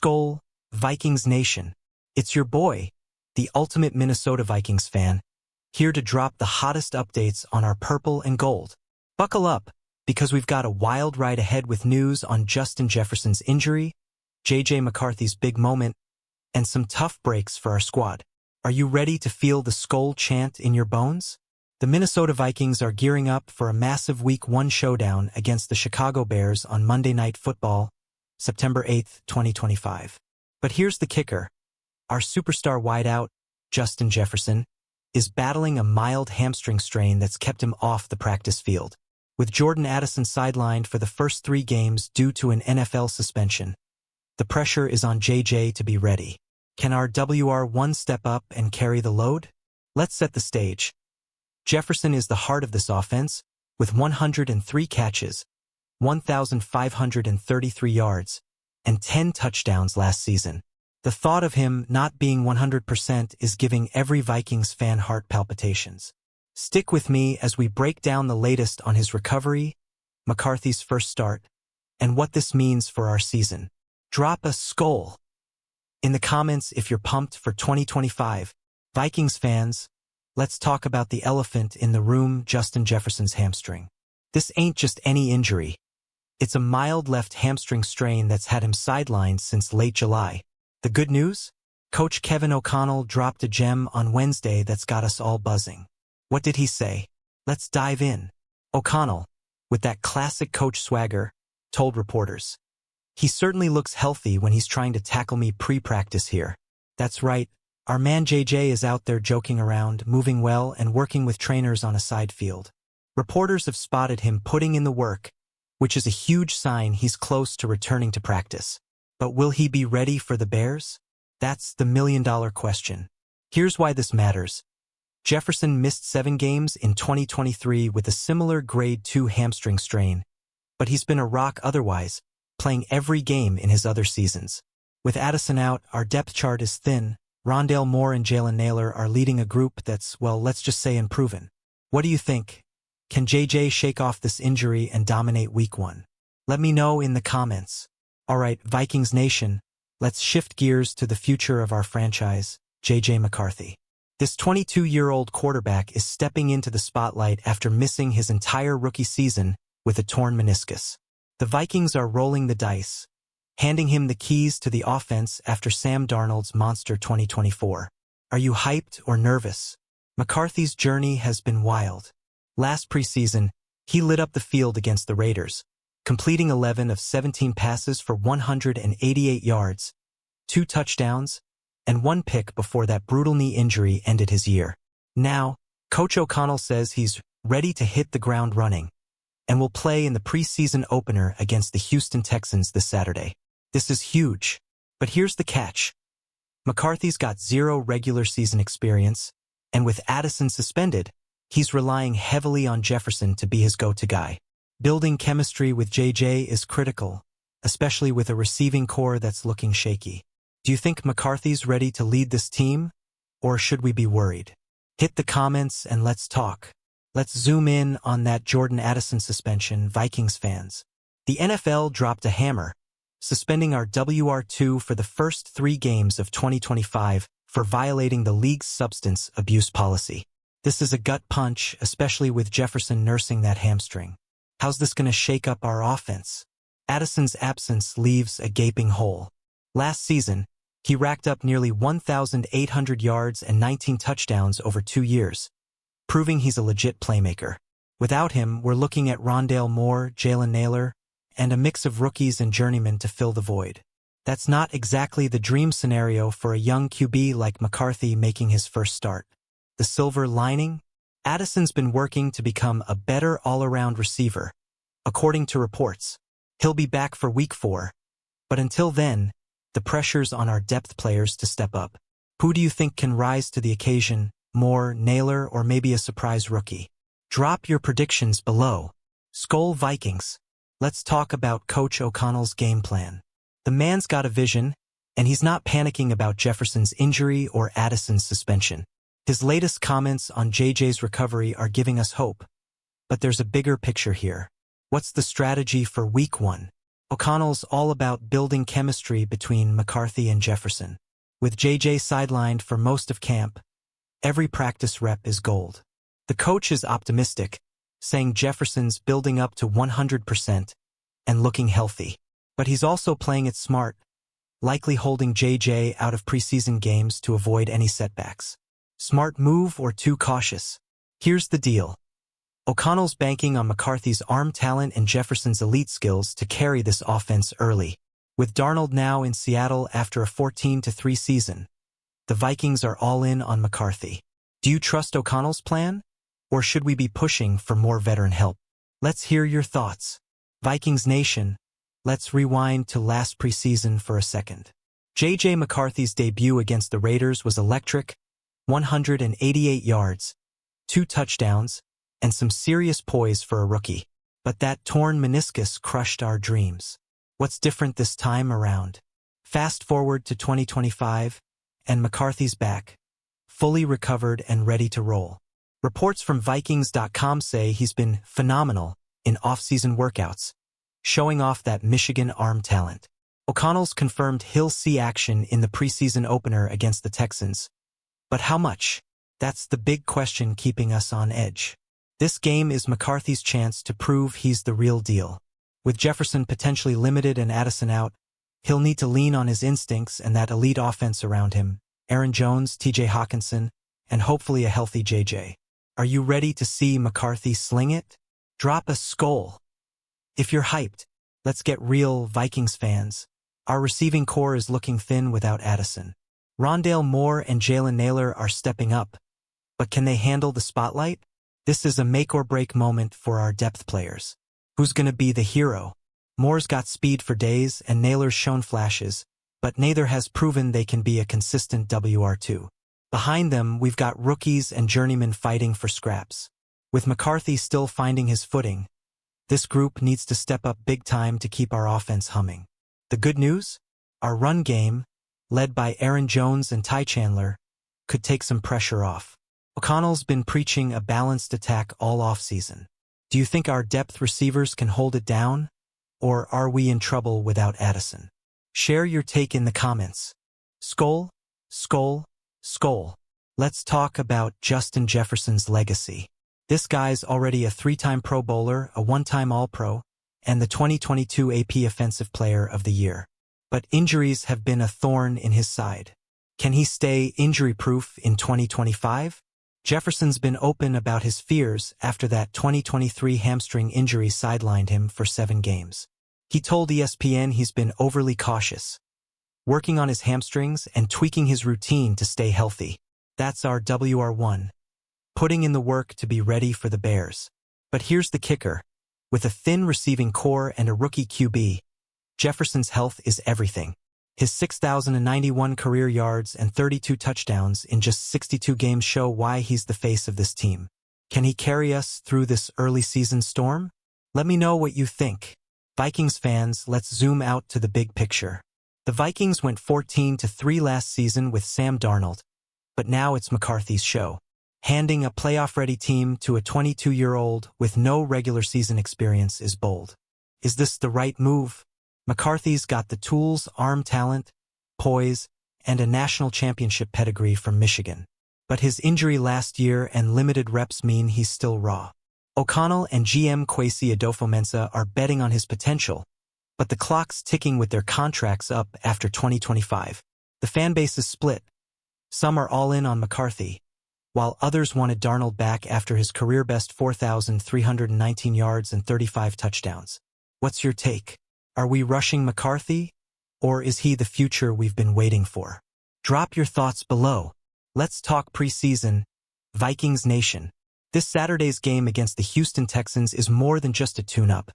Skol Vikings Nation. It's your boy, the ultimate Minnesota Vikings fan, here to drop the hottest updates on our purple and gold. Buckle up, because we've got a wild ride ahead with news on Justin Jefferson's injury, J.J. McCarthy's big moment, and some tough breaks for our squad. Are you ready to feel the Skol chant in your bones? The Minnesota Vikings are gearing up for a massive Week 1 showdown against the Chicago Bears on Monday Night Football, September 8, 2025. But here's the kicker. Our superstar wideout, Justin Jefferson, is battling a mild hamstring strain that's kept him off the practice field. With Jordan Addison sidelined for the first 3 games due to an NFL suspension, the pressure is on JJ to be ready. Can our WR1 step up and carry the load? Let's set the stage. Jefferson is the heart of this offense, with 103 catches, 1,533 yards, and 10 touchdowns last season. The thought of him not being 100% is giving every Vikings fan heart palpitations. Stick with me as we break down the latest on his recovery, McCarthy's first start, and what this means for our season. Drop a Skol in the comments if you're pumped for 2025. Vikings fans, let's talk about the elephant in the room, Justin Jefferson's hamstring. This ain't just any injury. It's a mild left hamstring strain that's had him sidelined since late July. The good news? Coach Kevin O'Connell dropped a gem on Wednesday that's got us all buzzing. What did he say? Let's dive in. O'Connell, with that classic coach swagger, told reporters, "He certainly looks healthy when he's trying to tackle me pre-practice here. That's right, our man JJ is out there joking around, moving well, and working with trainers on a side field. Reporters have spotted him putting in the work, which is a huge sign he's close to returning to practice. But will he be ready for the Bears? That's the million-dollar question. Here's why this matters. Jefferson missed 7 games in 2023 with a similar grade 2 hamstring strain, but he's been a rock otherwise, playing every game in his other seasons. With Addison out, our depth chart is thin. Rondale Moore and Jalen Nailor are leading a group that's, well, let's just say unproven. What do you think? Can JJ shake off this injury and dominate Week 1? Let me know in the comments. Alright, Vikings Nation, let's shift gears to the future of our franchise, J.J. McCarthy. This 22-year-old quarterback is stepping into the spotlight after missing his entire rookie season with a torn meniscus. The Vikings are rolling the dice, handing him the keys to the offense after Sam Darnold's monster 2024. Are you hyped or nervous? McCarthy's journey has been wild. Last preseason, he lit up the field against the Raiders, completing 11 of 17 passes for 188 yards, 2 touchdowns, and 1 pick before that brutal knee injury ended his year. Now, Coach O'Connell says he's ready to hit the ground running and will play in the preseason opener against the Houston Texans this Saturday. This is huge, but here's the catch. McCarthy's got 0 regular season experience, and with Addison suspended, he's relying heavily on Jefferson to be his go-to guy. Building chemistry with JJ is critical, especially with a receiving core that's looking shaky. Do you think McCarthy's ready to lead this team, or should we be worried? Hit the comments and let's talk. Let's zoom in on that Jordan Addison suspension, Vikings fans. The NFL dropped a hammer, suspending our WR2 for the first 3 games of 2025 for violating the league's substance abuse policy. This is a gut punch, especially with Jefferson nursing that hamstring. How's this going to shake up our offense? Addison's absence leaves a gaping hole. Last season, he racked up nearly 1,800 yards and 19 touchdowns over 2 years, proving he's a legit playmaker. Without him, we're looking at Rondale Moore, Jalen Nailor, and a mix of rookies and journeymen to fill the void. That's not exactly the dream scenario for a young QB like McCarthy making his first start. The silver lining? Addison's been working to become a better all-around receiver. According to reports, he'll be back for Week 4. But until then, the pressure's on our depth players to step up. Who do you think can rise to the occasion? Moore, Nailor, or maybe a surprise rookie? Drop your predictions below. Skol Vikings. Let's talk about Coach O'Connell's game plan. The man's got a vision, and he's not panicking about Jefferson's injury or Addison's suspension. His latest comments on JJ's recovery are giving us hope. But there's a bigger picture here. What's the strategy for Week 1? O'Connell's all about building chemistry between McCarthy and Jefferson. With JJ sidelined for most of camp, every practice rep is gold. The coach is optimistic, saying Jefferson's building up to 100% and looking healthy. But he's also playing it smart, likely holding JJ out of preseason games to avoid any setbacks. Smart move or too cautious? Here's the deal. O'Connell's banking on McCarthy's arm talent and Jefferson's elite skills to carry this offense early. With Darnold now in Seattle after a 14-3 season, the Vikings are all in on McCarthy. Do you trust O'Connell's plan? Or should we be pushing for more veteran help? Let's hear your thoughts. Vikings Nation, let's rewind to last preseason for a second. J.J. McCarthy's debut against the Raiders was electric, 188 yards, 2 touchdowns, and some serious poise for a rookie. But that torn meniscus crushed our dreams. What's different this time around? Fast forward to 2025, and McCarthy's back, fully recovered and ready to roll. Reports from Vikings.com say he's been phenomenal in off-season workouts, showing off that Michigan arm talent. O'Connell's confirmed he'll see action in the preseason opener against the Texans. But how much? That's the big question keeping us on edge. This game is McCarthy's chance to prove he's the real deal. With Jefferson potentially limited and Addison out, he'll need to lean on his instincts and that elite offense around him, Aaron Jones, TJ Hawkinson, and hopefully a healthy JJ. Are you ready to see McCarthy sling it? Drop a Skol. If you're hyped, let's get real, Vikings fans. Our receiving core is looking thin without Addison. Rondale Moore and Jalen Nailor are stepping up, but can they handle the spotlight? This is a make-or-break moment for our depth players. Who's going to be the hero? Moore's got speed for days and Nailor's shown flashes, but neither has proven they can be a consistent WR2. Behind them, we've got rookies and journeymen fighting for scraps. With McCarthy still finding his footing, this group needs to step up big time to keep our offense humming. The good news? Our run game, led by Aaron Jones and Ty Chandler, could take some pressure off. O'Connell's been preaching a balanced attack all offseason. Do you think our depth receivers can hold it down? Or are we in trouble without Addison? Share your take in the comments. Skol, Skol, Skol. Let's talk about Justin Jefferson's legacy. This guy's already a 3-time Pro Bowler, a 1-time All-Pro, and the 2022 AP Offensive Player of the Year. But injuries have been a thorn in his side. Can he stay injury-proof in 2025? Jefferson's been open about his fears after that 2023 hamstring injury sidelined him for 7 games. He told ESPN he's been overly cautious, working on his hamstrings and tweaking his routine to stay healthy. That's our WR1, putting in the work to be ready for the Bears. But here's the kicker. With a thin receiving core and a rookie QB, Jefferson's health is everything. His 6,091 career yards and 32 touchdowns in just 62 games show why he's the face of this team. Can he carry us through this early season storm? Let me know what you think. Vikings fans, let's zoom out to the big picture. The Vikings went 14-3 last season with Sam Darnold, but now it's McCarthy's show. Handing a playoff-ready team to a 22-year-old with no regular season experience is bold. Is this the right move? McCarthy's got the tools, arm talent, poise, and a national championship pedigree from Michigan. But his injury last year and limited reps mean he's still raw. O'Connell and GM Kwesi Adofo-Mensah are betting on his potential, but the clock's ticking with their contracts up after 2025. The fan base is split. Some are all in on McCarthy, while others wanted Darnold back after his career-best 4,319 yards and 35 touchdowns. What's your take? Are we rushing McCarthy, or is he the future we've been waiting for? Drop your thoughts below. Let's talk preseason, Vikings Nation. This Saturday's game against the Houston Texans is more than just a tune-up.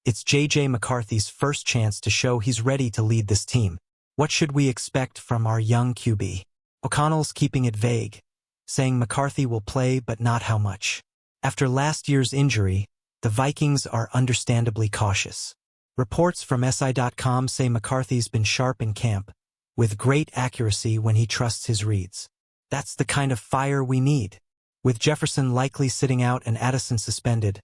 It's J.J. McCarthy's first chance to show he's ready to lead this team. What should we expect from our young QB? O'Connell's keeping it vague, saying McCarthy will play but not how much. After last year's injury, the Vikings are understandably cautious. Reports from SI.com say McCarthy's been sharp in camp, with great accuracy when he trusts his reads. That's the kind of fire we need. With Jefferson likely sitting out and Addison suspended,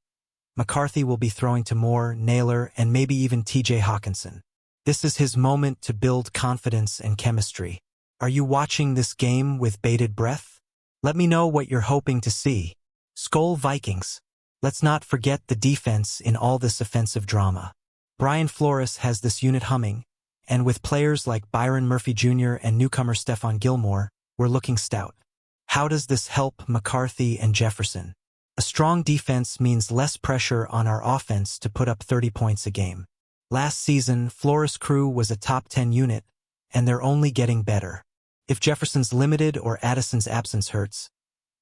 McCarthy will be throwing to Moore, Naylor, and maybe even TJ Hawkinson. This is his moment to build confidence and chemistry. Are you watching this game with bated breath? Let me know what you're hoping to see. Skol Vikings. Let's not forget the defense in all this offensive drama. Brian Flores has this unit humming, and with players like Byron Murphy Jr. and newcomer Stephon Gilmore, we're looking stout. How does this help McCarthy and Jefferson? A strong defense means less pressure on our offense to put up 30 points a game. Last season, Flores' crew was a top 10 unit, and they're only getting better. If Jefferson's limited or Addison's absence hurts,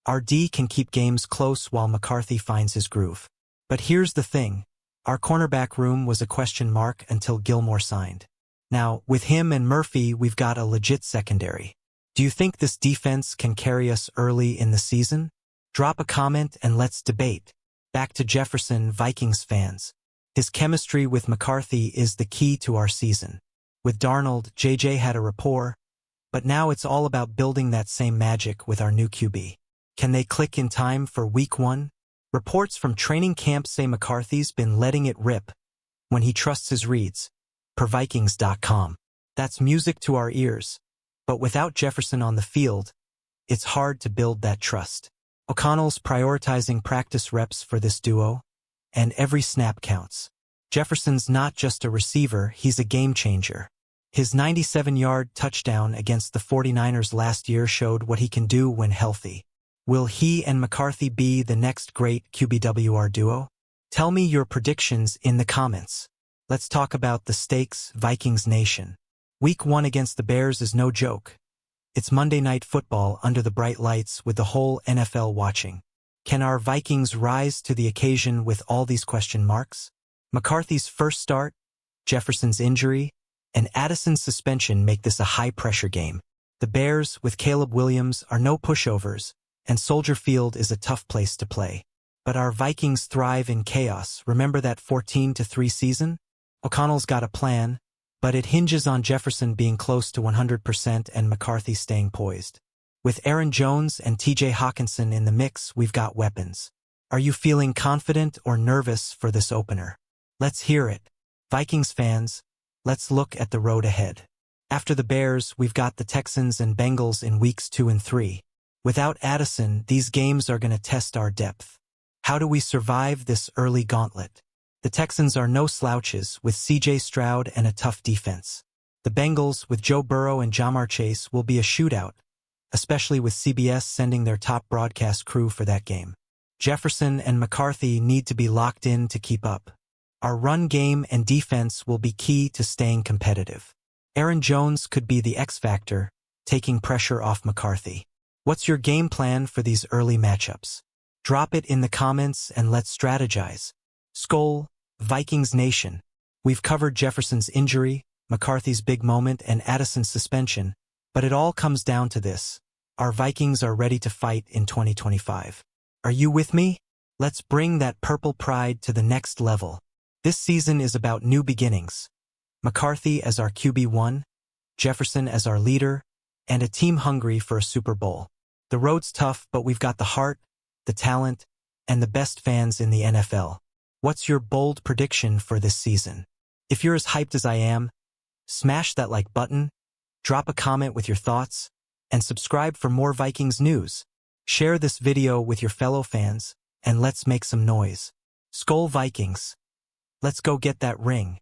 our D can keep games close while McCarthy finds his groove. But here's the thing. Our cornerback room was a question mark until Gilmore signed. Now, with him and Murphy, we've got a legit secondary. Do you think this defense can carry us early in the season? Drop a comment and let's debate. Back to Jefferson, Vikings fans. His chemistry with McCarthy is the key to our season. With Darnold, JJ had a rapport, but now it's all about building that same magic with our new QB. Can they click in time for Week 1? Reports from training camp say McCarthy's been letting it rip when he trusts his reads, per Vikings.com. That's music to our ears. But without Jefferson on the field, it's hard to build that trust. O'Connell's prioritizing practice reps for this duo, and every snap counts. Jefferson's not just a receiver, he's a game changer. His 97-yard touchdown against the 49ers last year showed what he can do when healthy. Will he and McCarthy be the next great QBWR duo? Tell me your predictions in the comments. Let's talk about the stakes, Vikings Nation. Week 1 against the Bears is no joke. It's Monday Night Football under the bright lights with the whole NFL watching. Can our Vikings rise to the occasion with all these question marks? McCarthy's first start, Jefferson's injury, and Addison's suspension make this a high-pressure game. The Bears, with Caleb Williams, are no pushovers, and Soldier Field is a tough place to play. But our Vikings thrive in chaos. Remember that 14-3 season? O'Connell's got a plan, but it hinges on Jefferson being close to 100% and McCarthy staying poised. With Aaron Jones and TJ Hawkinson in the mix, we've got weapons. Are you feeling confident or nervous for this opener? Let's hear it. Vikings fans, let's look at the road ahead. After the Bears, we've got the Texans and Bengals in weeks 2 and 3. Without Addison, these games are going to test our depth. How do we survive this early gauntlet? The Texans are no slouches, with C.J. Stroud and a tough defense. The Bengals, with Joe Burrow and Ja'Marr Chase, will be a shootout, especially with CBS sending their top broadcast crew for that game. Jefferson and McCarthy need to be locked in to keep up. Our run game and defense will be key to staying competitive. Aaron Jones could be the X factor, taking pressure off McCarthy. What's your game plan for these early matchups? Drop it in the comments and let's strategize. Skol Vikings Nation. We've covered Jefferson's injury, McCarthy's big moment, and Addison's suspension, but it all comes down to this. Our Vikings are ready to fight in 2025. Are you with me? Let's bring that purple pride to the next level. This season is about new beginnings. McCarthy as our QB1, Jefferson as our leader, and a team hungry for a Super Bowl. The road's tough, but we've got the heart, the talent, and the best fans in the NFL. What's your bold prediction for this season? If you're as hyped as I am, smash that like button, drop a comment with your thoughts, and subscribe for more Vikings news. Share this video with your fellow fans, and let's make some noise. Skol Vikings. Let's go get that ring.